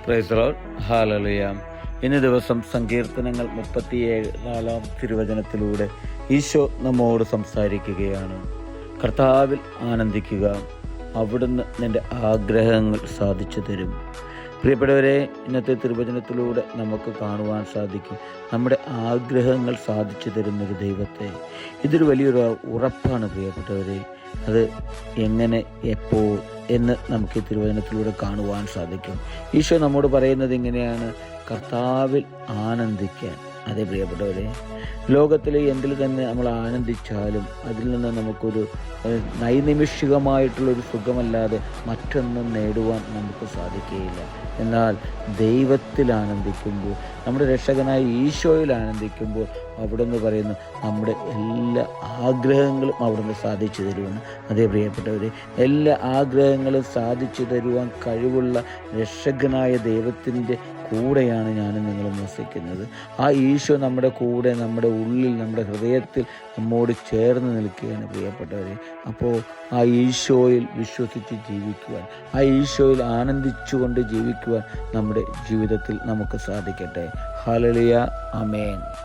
Praise the Lord. Hallelujah. ഇന്ന് ദിവസം സങ്കീർത്തനങ്ങൾ 37 തിരുവചനത്തിലൂടെ ഈശോ നമ്മോട് സംസാരിക്കുകയാണ്. കർത്താവിൽ ആനന്ദിക്കുക, അവിടുന്ന് നിന്റെ ആഗ്രഹങ്ങൾ സാധിച്ചു തരും. പ്രിയപ്പെട്ടവരെ, ഇന്നത്തെ തിരുവചനത്തിലൂടെ നമുക്ക് കാണുവാൻ സാധിക്കും നമ്മുടെ ആഗ്രഹങ്ങൾ സാധിച്ചു തരുന്നൊരു ദൈവത്തെ. ഇതൊരു വലിയൊരു ഉറപ്പാണ് പ്രിയപ്പെട്ടവരെ. അത് എങ്ങനെ, എപ്പോൾ എന്ന് നമുക്ക് ഈ തിരുവചനത്തിലൂടെ കാണുവാൻ സാധിക്കും. ഈശോ നമ്മോട് പറയുന്നത് ഇങ്ങനെയാണ്: കർത്താവിൽ ആനന്ദിക്കാൻ. അതെ പ്രിയപ്പെട്ടവരെ, ലോകത്തിലെ എന്തിൽ തന്നെ നമ്മൾ ആനന്ദിച്ചാലും അതിൽ നിന്ന് നമുക്കൊരു നൈനിമിഷികമായിട്ടുള്ളൊരു സുഖമല്ലാതെ മറ്റൊന്നും നേടുവാൻ നമുക്ക് സാധിക്കുകയില്ല. എന്നാൽ ദൈവത്തിൽ ആനന്ദിക്കുമ്പോൾ, നമ്മുടെ രക്ഷകനായ ഈശോയിൽ ആനന്ദിക്കുമ്പോൾ, അവിടുന്ന് പറയുന്നു നമ്മുടെ എല്ലാ ആഗ്രഹങ്ങളും അവിടുന്ന് സാധിച്ചു തരുമെന്ന്. അതേ പ്രിയപ്പെട്ടവരെ, എല്ലാ ആഗ്രഹങ്ങളും സാധിച്ചു തരുവാൻ കഴിവുള്ള രക്ഷകനായ ദൈവത്തിൻ്റെ കൂടെയാണ് ഞാനും നിങ്ങളും വസിക്കുന്നത്. ആ ഈശോ നമ്മുടെ കൂടെ, നമ്മുടെ ഉള്ളിൽ, നമ്മുടെ ഹൃദയത്തിൽ നമ്മോട് ചേർന്ന് നിൽക്കുകയാണ് പ്രിയപ്പെട്ടവരെ. അപ്പോൾ ആ ഈശോയിൽ വിശ്വസിച്ച് ജീവിക്കുവാൻ, ആ ഈശോയിൽ ആനന്ദിച്ചുകൊണ്ട് ജീവിക്കുവാൻ നമ്മുടെ ജീവിതത്തിൽ നമുക്ക് സാധിക്കട്ടെ. ഹല്ലേലൂയ. ആമേൻ.